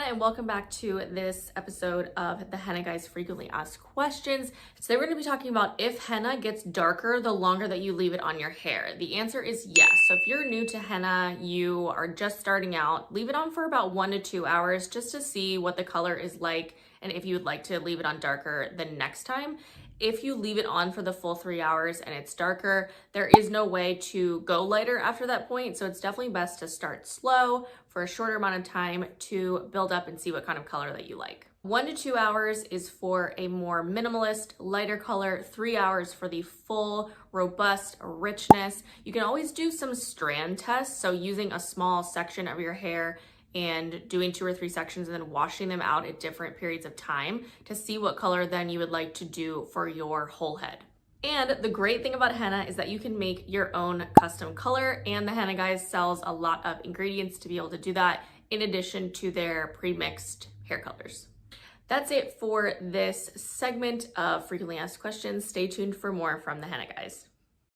and welcome back to this episode of the Henna Guys Frequently Asked Questions. Today we're going to be talking about if henna gets darker the longer that you leave it on your hair. The answer is yes. So if you're new to henna, you are just starting out, leave it on for about 1 to 2 hours just to see what the color is like and if you would like to leave it on darker the next time. If you leave it on for the full 3 hours and it's darker, there is no way to go lighter after that point. So it's definitely best to start slow for a shorter amount of time to build up and see what kind of color that you like. 1 to 2 hours is for a more minimalist, lighter color. 3 hours for the full, robust richness. You can always do some strand tests. So using a small section of your hair and doing 2 or 3 sections and then washing them out at different periods of time to see what color then you would like to do for your whole head. And the great thing about henna is that you can make your own custom color, and the Henna Guys sells a lot of ingredients to be able to do that in addition to their pre-mixed hair colors. That's it for this segment of Frequently Asked Questions. Stay tuned for more from the Henna Guys.